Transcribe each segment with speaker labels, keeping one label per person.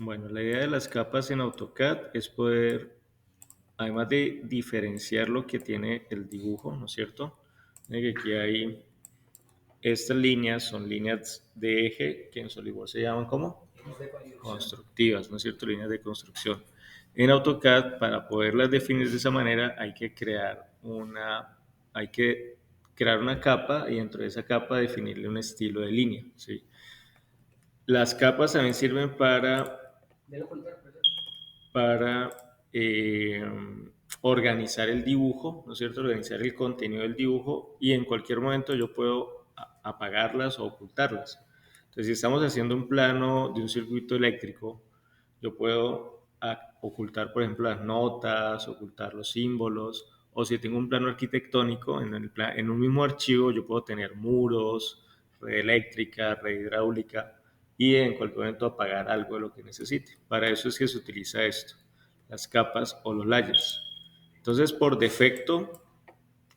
Speaker 1: Bueno, la idea de las capas en AutoCAD es poder, además de diferenciar lo que tiene el dibujo, ¿no es cierto? Miren que aquí hay estas líneas, son líneas de eje, que en SolidWorks se llaman como constructivas, ¿no es cierto? Líneas de construcción. En AutoCAD, para poderlas definir de esa manera, hay que crear una capa y dentro de esa capa definirle un estilo de línea, ¿sí? Las capas también sirven para organizar el dibujo, ¿no es cierto? Organizar el contenido del dibujo y en cualquier momento yo puedo apagarlas o ocultarlas. Entonces, si estamos haciendo un plano de un circuito eléctrico, yo puedo ocultar, por ejemplo, las notas, ocultar los símbolos, o si tengo un plano arquitectónico, en un mismo archivo yo puedo tener muros, red eléctrica, red hidráulica, y en cualquier momento apagar algo de lo que necesite. Para eso es que se utiliza esto, las capas o los layers. Entonces, por defecto,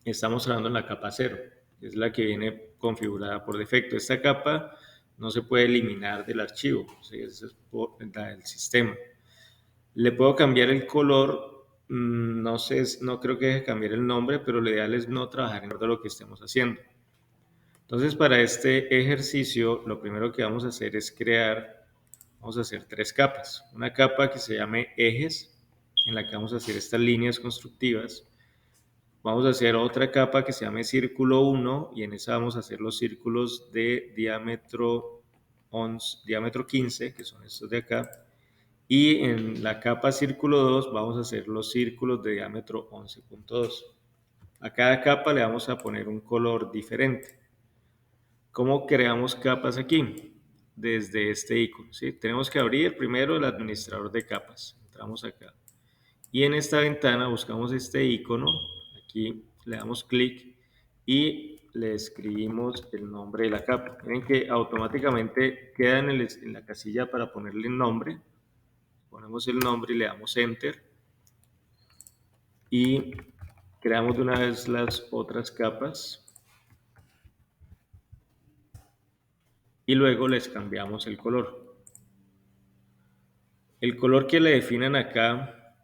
Speaker 1: estamos trabajando en la capa 0, que es la que viene configurada por defecto. Esta capa no se puede eliminar del archivo, ¿sí? Esa es la del sistema. Le puedo cambiar el color, no sé, no creo que deje cambiar el nombre, pero lo ideal es no trabajar en lo que estemos haciendo. Entonces, para este ejercicio, lo primero que vamos a hacer es vamos a hacer 3 capas. Una capa que se llame ejes, en la que vamos a hacer estas líneas constructivas. Vamos a hacer otra capa que se llame círculo 1 y en esa vamos a hacer los círculos de diámetro 15, que son estos de acá. Y en la capa círculo 2 vamos a hacer los círculos de diámetro 11.2. A cada capa le vamos a poner un color diferente. ¿Cómo creamos capas aquí? Desde este icono, ¿sí? Tenemos que abrir primero el administrador de capas. Entramos acá. Y en esta ventana buscamos este icono. Aquí le damos clic y le escribimos el nombre de la capa. Miren que automáticamente queda en la casilla para ponerle el nombre. Ponemos el nombre y le damos Enter. Y creamos de una vez las otras capas. Y luego les cambiamos el color. El color que le definan acá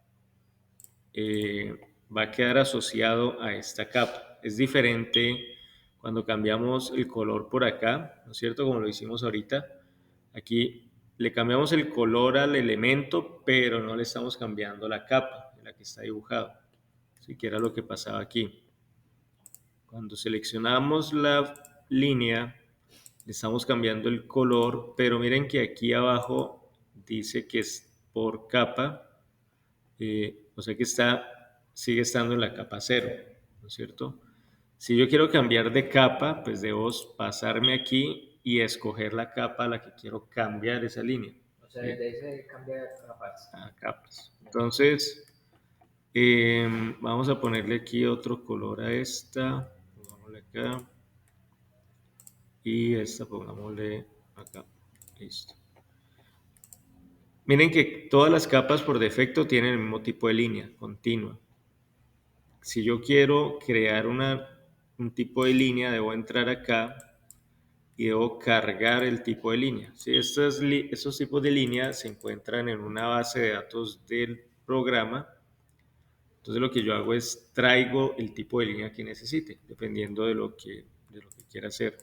Speaker 1: va a quedar asociado a esta capa. Es diferente cuando cambiamos el color por acá, ¿no es cierto? Como lo hicimos ahorita. Aquí le cambiamos el color al elemento, pero no le estamos cambiando la capa en la que está dibujado. Así que era lo que pasaba aquí. Cuando seleccionamos la línea, le estamos cambiando el color, pero miren que aquí abajo dice que es por capa, o sea que sigue estando en la capa 0, ¿no es cierto? Si yo quiero cambiar de capa, pues debo pasarme aquí y escoger la capa a la que quiero cambiar esa línea.
Speaker 2: O sea, desde ahí se cambia a capas.
Speaker 1: A capas. Entonces, vamos a ponerle aquí otro color a esta. Pongámosle acá. Y esta pongámosle acá. Listo. Miren que todas las capas por defecto tienen el mismo tipo de línea, continua. Si yo quiero crear un tipo de línea, debo entrar acá y debo cargar el tipo de línea. ¿Sí? Estos tipos de línea se encuentran en una base de datos del programa. Entonces lo que yo hago es traigo el tipo de línea que necesite, dependiendo de lo que quiera hacer.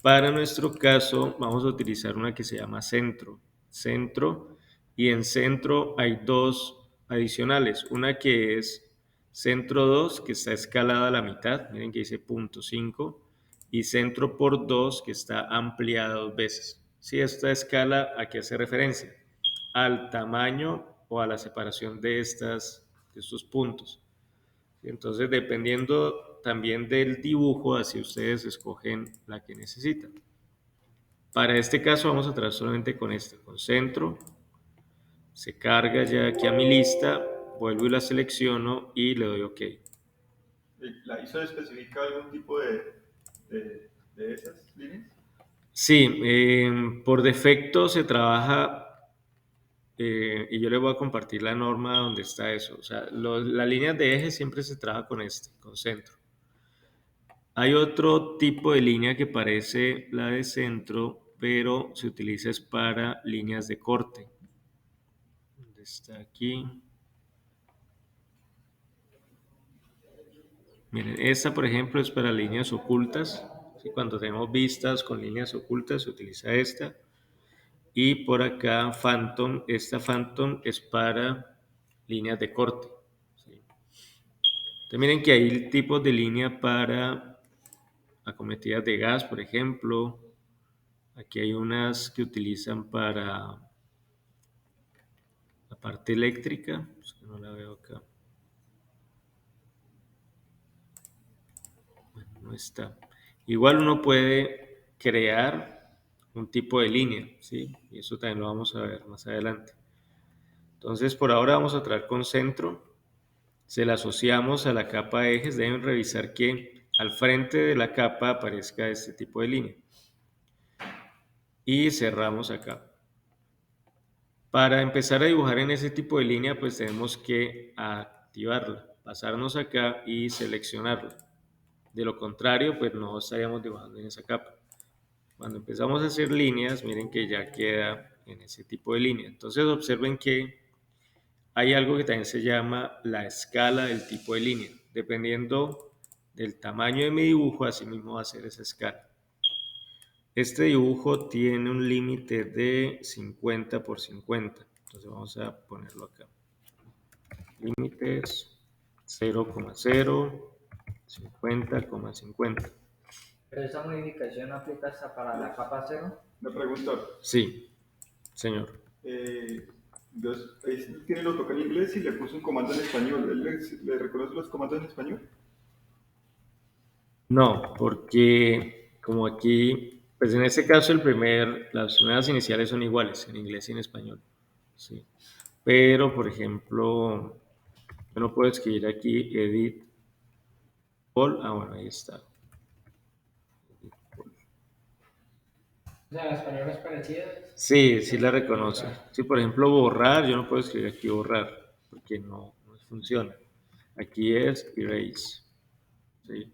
Speaker 1: Para nuestro caso vamos a utilizar una que se llama centro. Centro, y en centro hay dos adicionales. Una que es centro 2, que está escalada a la mitad, miren que dice punto 5, y centro por 2, que está ampliada 2 veces. Si esta escala, ¿a qué hace referencia? Al tamaño o a la separación de estos puntos. Entonces, dependiendo también del dibujo, así ustedes escogen la que necesitan. Para este caso vamos a trabajar solamente con con centro. Se carga ya aquí a mi lista, vuelvo y la selecciono y le doy OK.
Speaker 3: ¿La ISO especifica algún tipo de esas líneas?
Speaker 1: Sí, por defecto se trabaja, y yo le voy a compartir la norma donde está eso. O sea, las líneas de eje siempre se trabaja con centro. Hay otro tipo de línea que parece la de centro, pero se utiliza es para líneas de corte. ¿Dónde está aquí? Miren, esta por ejemplo es para líneas ocultas. ¿Sí? Cuando tenemos vistas con líneas ocultas se utiliza esta. Y por acá Phantom, esta Phantom es para líneas de corte. ¿Sí? Entonces miren que hay tipos de línea para acometidas de gas, por ejemplo. Aquí hay unas que utilizan para la parte eléctrica. Es que no la veo acá. Bueno, no está. Igual uno puede crear un tipo de línea, ¿sí? Y eso también lo vamos a ver más adelante. Entonces, por ahora vamos a traer con centro. Se la asociamos a la capa de ejes. Deben revisar que al frente de la capa aparezca este tipo de línea. Y cerramos acá. Para empezar a dibujar en ese tipo de línea, pues tenemos que activarla, pasarnos acá y seleccionarla. De lo contrario, pues no estaríamos dibujando en esa capa. Cuando empezamos a hacer líneas, miren que ya queda en ese tipo de línea. Entonces observen que hay algo que también se llama la escala del tipo de línea. Dependiendo del tamaño de mi dibujo, así mismo va a ser esa escala. Este dibujo tiene un límite de 50 por 50. Entonces vamos a ponerlo acá. Límites 0,0, 50,50.
Speaker 2: Pero esa modificación aplica hasta para la capa cero.
Speaker 3: Una pregunta.
Speaker 1: Sí, señor.
Speaker 3: Entonces, ahí tiene lo toca en inglés y le puso un comando en español. ¿Él le reconoce los comandos en español?
Speaker 1: No, porque como aquí, pues en este caso las primeras iniciales son iguales en inglés y en español. Sí. Pero, por ejemplo, yo no puedo escribir aquí edit all. Ah, bueno, ahí está.
Speaker 2: O sea, las palabras parecidas.
Speaker 1: Sí, sí la reconoce. Sí, por ejemplo, borrar, yo no puedo escribir aquí borrar, porque no funciona. Aquí es erase. ¿Sí?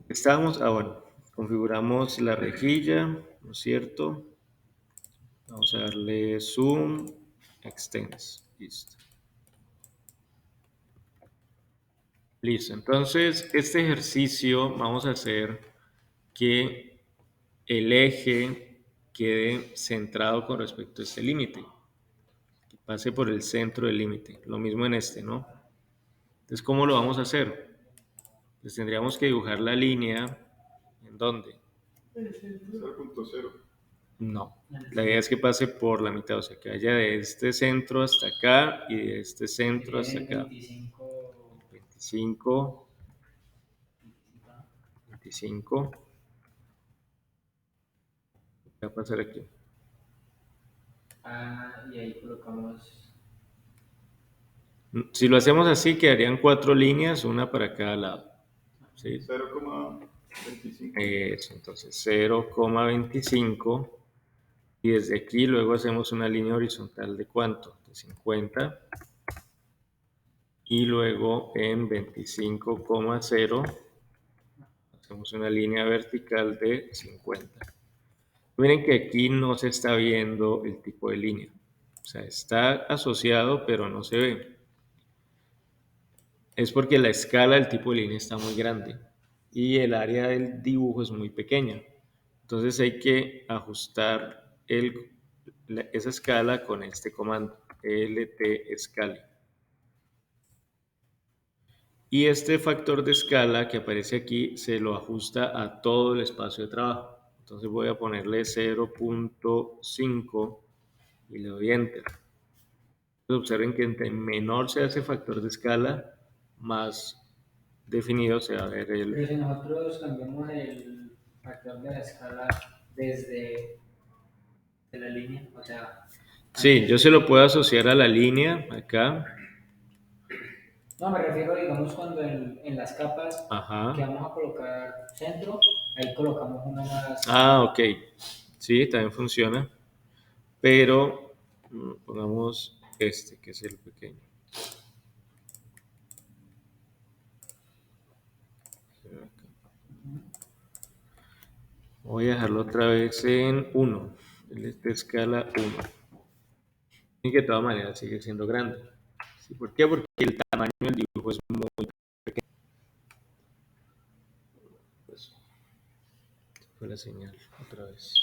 Speaker 1: Estamos, bueno, configuramos la rejilla, ¿no es cierto? Vamos a darle zoom, extends, listo. Listo, entonces este ejercicio vamos a hacer que el eje quede centrado con respecto a este límite, que pase por el centro del límite, lo mismo en este, ¿no? Entonces, ¿cómo lo vamos a hacer? Pues tendríamos que dibujar la línea, ¿en dónde?
Speaker 3: 0.0.
Speaker 1: No, la idea es que pase por la mitad, o sea, que vaya de este centro hasta acá y de este centro hasta acá. 25, 25. ¿Qué va a pasar aquí?
Speaker 2: Ah, y ahí colocamos.
Speaker 1: Si lo hacemos así, quedarían 4 líneas, una para cada lado. ¿Sí?
Speaker 3: 0,25.
Speaker 1: Eso, entonces 0,25. Y desde aquí luego hacemos una línea horizontal de ¿cuánto? De 50. Y luego en 25,0 hacemos una línea vertical de 50. Miren que aquí no se está viendo el tipo de línea. O sea, está asociado, pero no se ve. Es porque la escala del tipo de línea está muy grande y el área del dibujo es muy pequeña. Entonces hay que ajustar esa escala con este comando, lt_scale. Y este factor de escala que aparece aquí se lo ajusta a todo el espacio de trabajo. Entonces voy a ponerle 0.5 y le doy enter. Entonces observen que entre menor sea ese factor de escala, más definido se va a ver el...
Speaker 2: Pero si nosotros cambiamos el factor de la escala desde de la línea, o sea,
Speaker 1: Sí,
Speaker 2: antes
Speaker 1: yo se lo puedo asociar a la línea acá.
Speaker 2: no, me refiero, digamos, cuando en las capas que
Speaker 1: Ajá.
Speaker 2: vamos a colocar centro, ahí colocamos una más.
Speaker 1: Ah, ok. Sí, también funciona. Pero pongamos este, que es el pequeño. Voy a dejarlo otra vez en 1. Esta escala 1. Y que de todas maneras sigue siendo grande. ¿Sí? ¿Por qué? Porque el tamaño del dibujo es muy pequeño. Pues, fue la señal otra vez.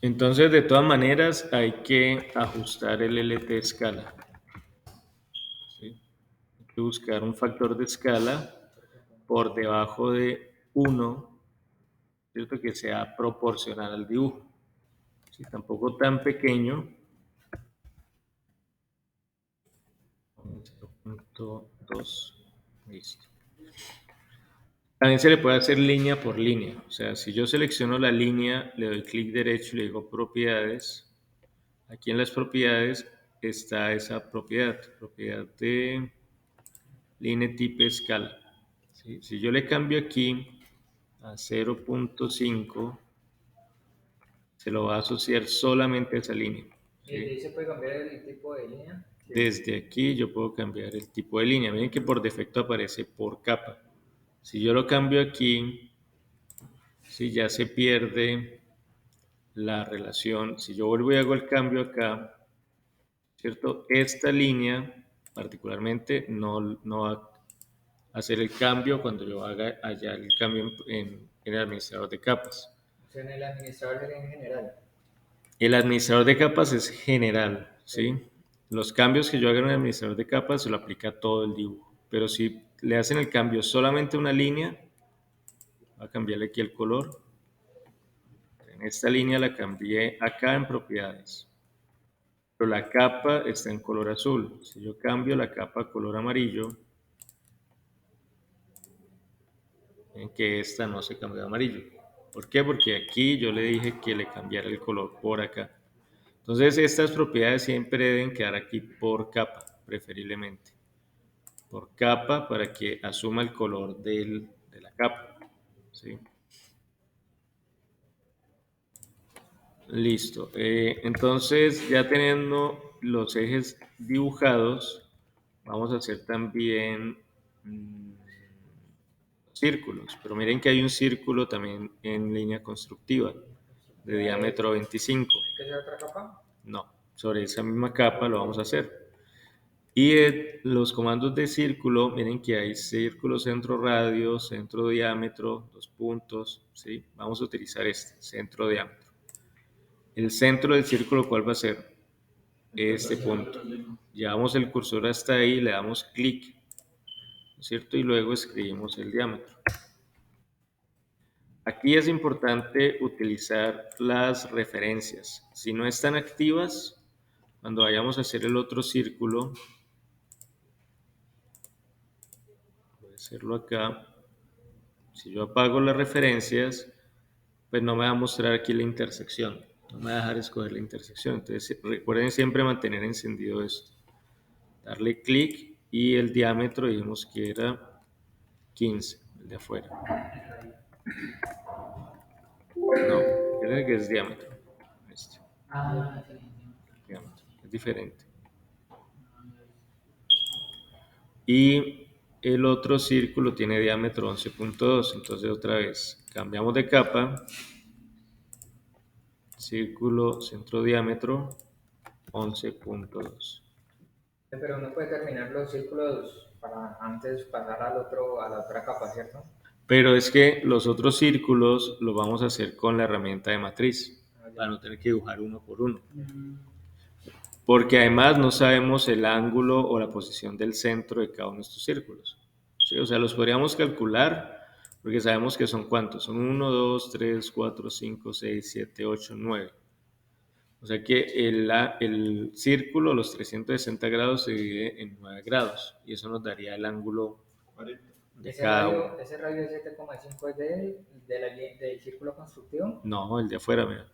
Speaker 1: Entonces, de todas maneras, hay que ajustar el LT escala. ¿Sí? Hay que buscar un factor de escala por debajo de 1, ¿cierto? Que sea proporcional al dibujo. ¿Sí? Tampoco tan pequeño. 0.2. Listo. También se le puede hacer línea por línea. O sea, si yo selecciono la línea, le doy clic derecho y le digo propiedades. Aquí en las propiedades está esa propiedad de línea tipo escala. ¿Sí? Si yo le cambio aquí a 0.5, se lo va a asociar solamente a esa línea.
Speaker 2: ¿Y
Speaker 1: ¿Sí?
Speaker 2: ahí se puede cambiar el tipo de línea? Sí.
Speaker 1: Desde aquí yo puedo cambiar el tipo de línea. Miren que por defecto aparece por capa. Si yo lo cambio aquí, sí, ya se pierde la relación. Si yo vuelvo y hago el cambio acá, ¿cierto? Esta línea particularmente no va a hacer el cambio cuando yo haga allá el cambio en el administrador de capas.
Speaker 2: O sea, en el administrador sería en general.
Speaker 1: El administrador de capas es general, ¿sí? Los cambios que yo haga en el administrador de capas se lo aplica a todo el dibujo. Pero si le hacen el cambio solamente a una línea, voy a cambiarle aquí el color. En esta línea la cambié acá en propiedades. Pero la capa está en color azul. Si yo cambio la capa a color amarillo, en que esta no se cambió de amarillo. ¿Por qué? Porque aquí yo le dije que le cambiara el color por acá. Entonces estas propiedades siempre deben quedar aquí por capa, preferiblemente. Por capa para que asuma el color de la capa. ¿Sí? Listo. Entonces ya teniendo los ejes dibujados, vamos a hacer también círculos. Pero miren que hay un círculo también en línea constructiva de diámetro 25.
Speaker 2: ¿Hay que hacer otra capa?
Speaker 1: No, sobre esa misma capa lo vamos a hacer. Y los comandos de círculo, miren que hay círculo, centro, radio, centro, diámetro, 2 puntos, ¿sí? Vamos a utilizar este, centro, diámetro. El centro del círculo, ¿cuál va a ser? Este punto. Llevamos el cursor hasta ahí, le damos clic, ¿no es cierto? Y luego escribimos el diámetro. Aquí es importante utilizar las referencias. Si no están activas, cuando vayamos a hacer el otro círculo, voy a hacerlo acá. Si yo apago las referencias, pues no me va a mostrar aquí la intersección. No me va a dejar escoger la intersección. Entonces recuerden siempre mantener encendido esto. Darle clic y el diámetro dijimos que era 15, el de afuera. No, creo que es diámetro. Este,
Speaker 2: Sí.
Speaker 1: diámetro. Es diferente. Y el otro círculo tiene diámetro 11.2. Entonces otra vez cambiamos de capa. Círculo, centro, diámetro 11.2.
Speaker 2: Pero uno puede terminar los círculos para antes pasar al otro, a la otra capa, ¿cierto?
Speaker 1: Pero es que los otros círculos los vamos a hacer con la herramienta de matriz, para no tener que dibujar uno por uno. Porque además no sabemos el ángulo o la posición del centro de cada uno de estos círculos. ¿Sí? O sea, los podríamos calcular porque sabemos que son ¿cuántos? Son 1, 2, 3, 4, 5, 6, 7, 8, 9. O sea que el círculo, los 360 grados, se divide en 9 grados y eso nos daría el ángulo de cada uno.
Speaker 2: Ese radio de 7,5 es del círculo constructivo.
Speaker 1: No, el de afuera, mira.